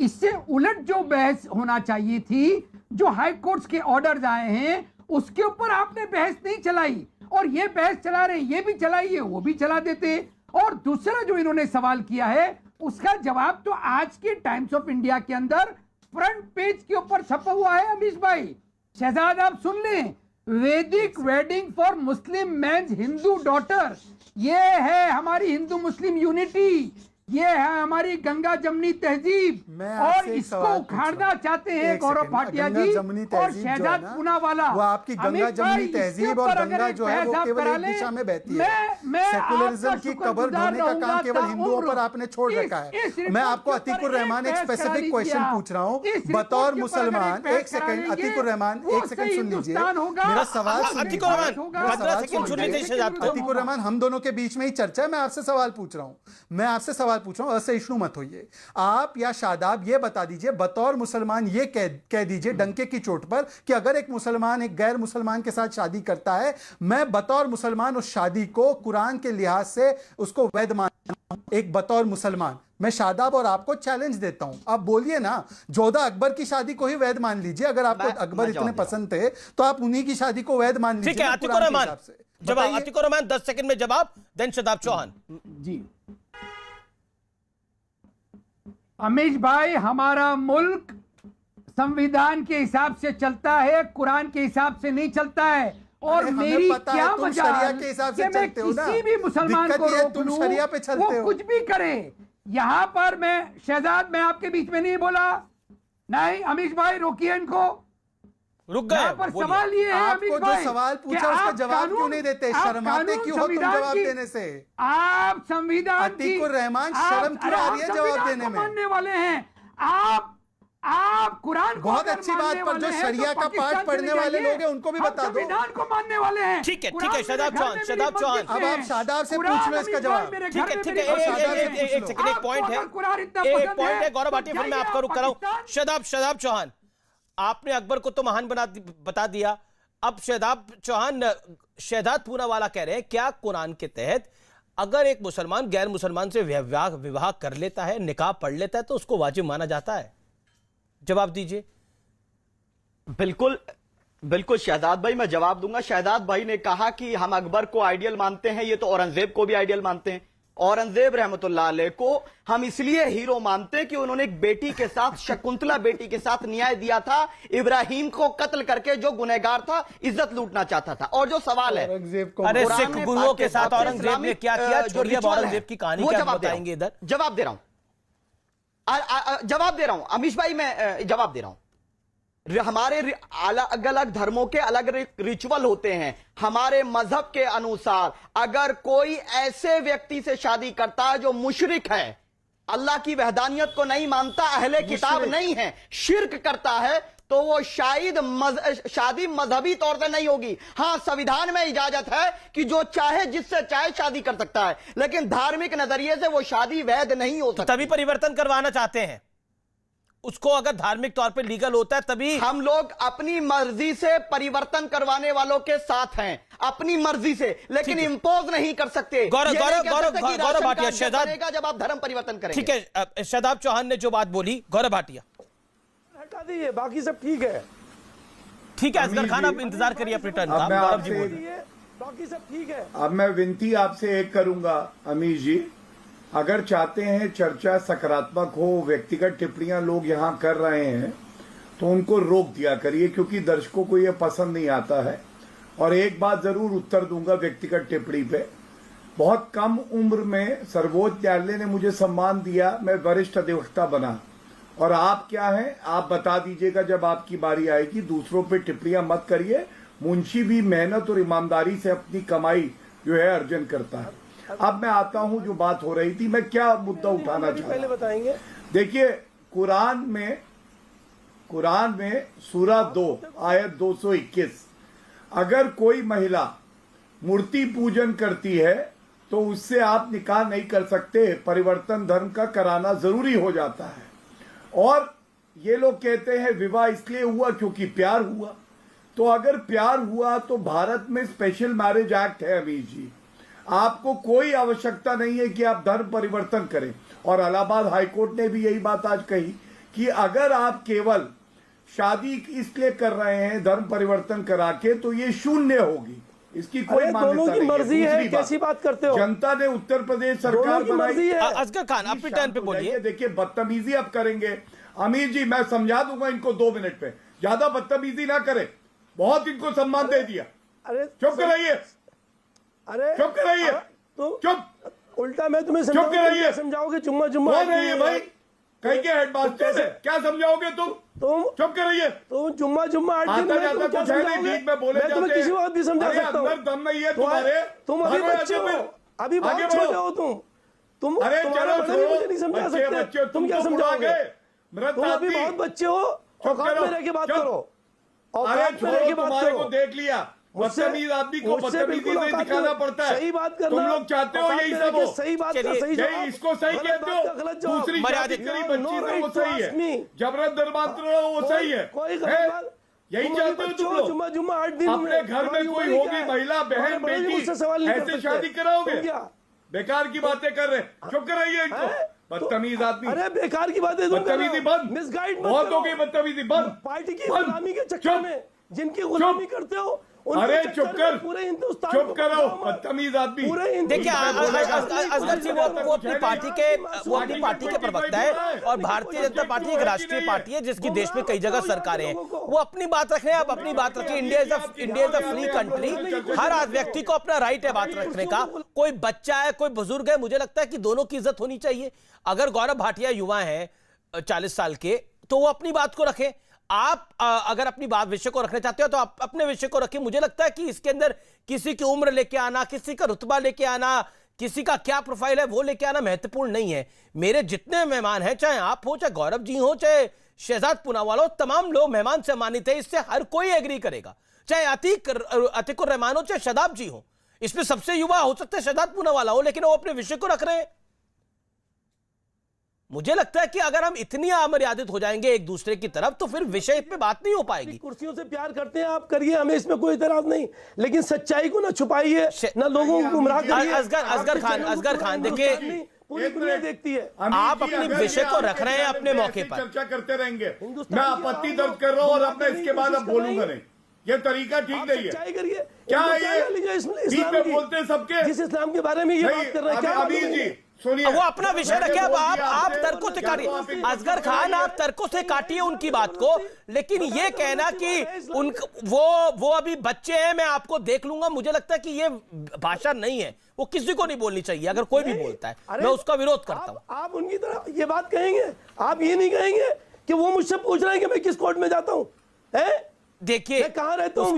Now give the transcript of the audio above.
इससे उलट जो बहस होना चाहिए थी, जो हाई कोर्ट्स के ऑर्डर्स आए हैं उसके ऊपर आपने बहस नहीं चलाई, और ये बहस चला रहे, ये भी चलाइए, वो भी चला देते। और दूसरा जो इन्होंने सवाल किया है उसका जवाब तो आज के टाइम्स ऑफ इंडिया के अंदर फ्रंट पेज के ऊपर छपा हुआ है। अमीश भाई, शहजाद आप सुन लें, Vedic wedding for Muslim mens Hindu daughter, ये है हमारी हिंदू मुस्लिम यूनिटी, ये है हमारी गंगा जमनी तहजीब, और इसको उखाड़ना चाहते हैं गौरव भाटिया जी और शहजाद पूनावाला। वो आपकी गंगा जमनी तहजीब और गंगा जो है वो केवल एक दिशा में बहती है। सेकुलरिज्म की कबर ढोने का काम केवल हिंदुओं पर आपने छोड़ रखा है। मैं आपको अतीकुर रहमान एक स्पेसिफिक क्वेश्चन पूछ रहा हूँ बतौर मुसलमान। एक सेकंड अतीकुर रहमान, एक सेकंड सुन लीजिए मेरा सवाल। अतीकुर रहमान, हम दोनों के बीच में ही चर्चा है, मैं आपसे सवाल पूछ रहा हूँ, मैं आपसे सवाल पूछ रहा हूं, असहिष्णु मत होइए। आप या शादाब ये बता दीजिए बतौर मुसलमान, ये कह दीजिए डंके की चोट पर कि अगर एक मुसलमान एक गैर मुसलमान के साथ शादी करता है, मैं बतौर मुसलमान उस शादी को कुरान के लिहाज से उसको वैध मानता हूं। एक बतौर मुसलमान मैं शादाब और आपको चैलेंज देता हूं, आप बोलिए ना, जोधा अकबर की शादी को ही वैध मान लीजिए। अगर आपको अकबर इतने पसंद थे तो आप उन्हीं की शादी को वैध मान लीजिए। ठीक है, अतीकुर रहमान जवाब, अतीकुर रहमान 10 सेकंड में जवाब, देन शदाब चौहान जी। अमीश भाई, हमारा मुल्क संविधान के हिसाब से चलता है, कुरान के हिसाब से नहीं चलता है। और मेरी क्या मजाल कि मैं किसी भी मुसलमान को रोक लूं, वो कुछ भी करे। यहां पर मैं शहजाद, मैं आपके बीच में नहीं बोला, नहीं अमीश भाई रोकिए इनको, रुक गए। पर सवाल ये है आपको जो सवाल पूछा उसका जवाब क्यों नहीं देते? शर्माते क्यों हो तुम जवाब देने से? आप संविधान अतीकुर रहमान, शर्म क्यों आ रही है जवाब देने में? मानने वाले हैं आप कुरान को बहुत अच्छी बात, पर जो शरिया का पाठ पढ़ने वाले लोग हैं उनको भी बता दो। संविधान को मानने वाले हैं। ठीक है शदाब चौहान, शदाब चौहान, अब आप शादाब से पूछ लो इसका जवाब। ठीक है एक सेकंड, एक पॉइंट है गौरव भाटिया, फिर मैं आपका रुक कराऊं। शदाब चौहान, आपने अकबर को तो महान बता दिया, अब शहजाद पूनावाला कह रहे हैं क्या कुरान के तहत अगर एक मुसलमान गैर मुसलमान से विवाह कर लेता है, निकाह पढ़ लेता है, तो उसको वाजिब माना जाता है? जवाब दीजिए। बिल्कुल बिल्कुल शहजाद भाई, मैं जवाब दूंगा। शहजाद भाई ने कहा कि हम अकबर को आइडियल मानते हैं, ये तो औरंगजेब को भी आइडियल मानते हैं। औरंगजेब रहमतुल्लाह अलैह को हम इसलिए हीरो मानते हैं कि उन्होंने एक बेटी के साथ, शकुंतला बेटी के साथ न्याय दिया था, इब्राहिम को कत्ल करके जो गुनहगार था, इज्जत लूटना चाहता था। और जो सवाल है, अरे सिख गुरुओं के साथ औरंगजेब ने क्या किया, छोड़िए औरंगजेब की कहानी, क्या बताएंगे इधर? जवाब दे रहा हूं अमीश भाई, मैं जवाब दे रहा हूं। हमारे अलग अलग धर्मों के अलग रिचुअल होते हैं। हमारे मजहब के अनुसार अगर कोई ऐसे व्यक्ति से शादी करता है जो मुशरिक है, अल्लाह की वहदानियत को नहीं मानता, अहले किताब नहीं है, शिर्क करता है, तो वो शादी मजहबी तौर से नहीं होगी। हां, संविधान में इजाजत है कि जो चाहे जिससे चाहे शादी कर सकता है, लेकिन धार्मिक नजरिए से वो शादी वैध नहीं हो सकती। तभी परिवर्तन करवाना चाहते हैं उसको, अगर धार्मिक तौर पे लीगल होता है तभी। हम लोग अपनी मर्जी से परिवर्तन करवाने वालों के साथ हैं, अपनी मर्जी से, लेकिन इंपोज नहीं कर सकते। गौरव भाटिया, शहजाद, जब आप धर्म परिवर्तन करेंगे। ठीक है, शहजाद चौहान ने जो बात बोली, गौरव भाटिया हटा दीजिए, बाकी सब ठीक है। ठीक है असगर खान, आप इंतजार करिए अपने टर्न का। गौरव जी बोलिए, बाकी सब ठीक है। अब मैं विनती आपसे एक करूंगा अमीश जी, अगर चाहते हैं चर्चा सकारात्मक हो, व्यक्तिगत टिप्पणियां लोग यहां कर रहे हैं तो उनको रोक दिया करिए, क्योंकि दर्शकों को यह पसंद नहीं आता है। और एक बात जरूर उत्तर दूंगा व्यक्तिगत टिप्पणी पे, बहुत कम उम्र में सर्वोच्च न्यायालय ने मुझे सम्मान दिया, मैं वरिष्ठ अधिवक्ता बना। और आप क्या हैं, आप बता दीजिएगा जब आपकी बारी आएगी। दूसरों पे टिप्पणियां मत करिए। मुंशी भी मेहनत और ईमानदारी से अपनी कमाई जो है अर्जन करता है। अब मैं आता हूं, जो बात हो रही थी, मैं क्या मुद्दा उठाना चाहता हूं पहले बताएंगे। देखिए, कुरान में सूरा 2 आयत 221, अगर कोई महिला मूर्ति पूजन करती है तो उससे आप निकाह नहीं कर सकते, परिवर्तन धर्म का कराना जरूरी हो जाता है। और ये लोग कहते हैं विवाह इसलिए हुआ क्योंकि प्यार हुआ। तो अगर प्यार हुआ तो भारत में स्पेशल मैरिज एक्ट है अमीश जी, आपको कोई आवश्यकता नहीं है कि आप धर्म परिवर्तन करें। और इलाहाबाद हाईकोर्ट ने भी यही बात आज कही कि अगर आप केवल शादी इसलिए कर रहे हैं धर्म परिवर्तन करा के तो ये शून्य होगी, इसकी कोई अरे मान्यता दोनों की नहीं मर्जी है, दूसरी कैसी बात करते हो? जनता ने उत्तर प्रदेश दोनों सरकार की मर्जी है। असगर खान अपनी टर्न पे बोलिए। देखिए बदतमीजी अब करेंगे अमीर जी, मैं समझा दूंगा इनको 2 मिनट पे, ज्यादा बदतमीजी ना करें, बहुत इनको सम्मान दे दिया। अरे चुप कराइए, अरे चुप कराइए, तो चुप उल्टा मैं तुम्हें चुप कराइए। समझाओगे जुम्मा जुम्मा कौन है ये भाई? कहीं के हेडमास्टर है, क्या समझाओगे तुम? चुप कराइए। तुम जुम्मा जुम्मा 8 दिन आता में जाता तुम क्या कुछ है नहीं, समझाओगे? बीच में बोले मैं तुम्हें जाते किसी बात भी समझा अरे सकता हूँ। अंदर दम नहीं है तुम्हारे, तुम अभी भागो बच्चे यहाँ से हो, फिर। अभी बहुत आगे छोटे बढ़ो। हो तुम अरे तुम्हारा चलो बड़ा भी मुझे छोड़ो, नहीं समझा बच्चे सकते। बच्चे तुम क्या तो समझाओगे? बुढ़ा गए, मृत तुम अभी आदमी। बहुत बच्चे हो, औकात में रह के बात चुप। करो, अरे औकात में रह छोड़ो, के बात तुम्हारे को करो। देख लिया, बदतमीज आदमी को मुझसे बदतमीजी बिल्कुल से औकात दिखाना में- पड़ता है। सही बात करना, तुम लोग चाहते हो औकात यही में सब रह के हो। सही बात का चलिए, सही जवाब, यही इसको सही गलत कहते बात का हो, गलत जवाब। दूसरी मर्यादित। शादी करी No बच्ची से right वो to सही ask me। है, जबरन दरबार वो सही है, कोई गलत हैं? बात- यही तुम चाहते अभी हो बच्चे तुम लोग? जुम्मा जुम्मा 8 दिन अपने घर में तुम्हारी कोई उम्र होगी क्या है? महिला बहन तुम्हारे बड़े बेटी मुझसे सवाल नहीं कर ऐसे सकते। शादी कराओगे? तुम क्या? बेकार की बातें कर रहे, चुप कराइए इनको, हैं? बदतमीज आदमी। अरे बेकार की बातें तुम कर रहे बदतमीजी हो। बंद, मिसगाइड मत बहुत करो। हो गई बदतमीजी बंद, पार्टी की बंद। गुलामी के चक्कर चुप। में जिनकी गुलामी करते हो उनके अरे चक्कर चुप में कर, पूरे हिंदुस्तान चुप को करो, बचाओ मत। बदतमीज आदमी। पूरे देखिए असगर जी वो अपनी पार्टी के प्रवक्ता है और भारतीय जनता पार्टी एक राष्ट्रीय पार्टी है जिसकी देश में कई जगह सरकारें हैं। वो अपनी बात रख रहे हैं, आप अपनी बात रखिए। India is a free country, हर व्यक्ति को अपना राइट है बात रखने का। कोई बच्चा है, कोई बुजुर्ग है, मुझे लगता है कि दोनों की इज्जत होनी चाहिए। अगर गौरव भाटिया युवा है 40 साल के, तो वो अपनी बात को रखें। आप अगर अपनी बात विषय को रखना चाहते हो तो आप अपने विषय को रखें। मुझे लगता है कि इसके अंदर किसी की उम्र लेके आना, किसी का रुतबा लेके आना, किसी का क्या प्रोफाइल है वो लेके आना महत्वपूर्ण नहीं है। मेरे जितने मेहमान हैं, चाहे आप हो, चाहे गौरव जी हो, चाहे शहजाद पूनावाला हो, तमाम लोग मेहमान सम्मानित है। इससे हर कोई एग्री करेगा, चाहे अतीकुर रहमान हो, चाहे शदाब जी हो। इसमें सबसे युवा हो सकते हैं शहजाद पूनावाला हो, लेकिन वो अपने विषय को रख रहे हैं। मुझे लगता है कि अगर हम इतनी अमर्यादित हो जाएंगे एक दूसरे की तरफ तो फिर विषय पे बात नहीं हो पाएगी। कुर्सियों से प्यार करते हैं आप, करिए, हमें इसमें कोई इतराज नहीं, लेकिन सच्चाई को ना छुपाइए, ना लोगों को गुमराह करिए। असगर खान देखिए, पूरी दुनिया देखती है। आप अपने विषय को रख रहे हैं अपने मौके पर, चर्चा करते रहेंगे। मैं आपत्ति दर्ज कर रहा हूं और अब मैं इसके बाद अब बोलूंगा नहीं, ये तरीका ठीक नहीं है। सच्चाई करिए। क्या ये बीच में बोलते हैं सबके, जिस इस्लाम के बारे में ये बात कर रहे हैं, क्या अमीर जी सुनिए, वो अपना विषय रखे। अब आप तर्कों से काटिए, असगर खान आप तर्कों से काटिए उनकी बात को, लेकिन ये कहना कि वो अभी बच्चे हैं, मैं आपको देख लूंगा, मुझे लगता है कि ये भाषा नहीं है, वो किसी को नहीं बोलनी चाहिए। अगर कोई भी बोलता है मैं उसका विरोध करता हूं। आप उनकी तरह ये बात कहेंगे, आप ये नहीं कहेंगे कि वो मुझसे पूछ रहे हैं कि मैं किस कोर्ट में जाता हूं, देखिए मैं कहां रहता हूं।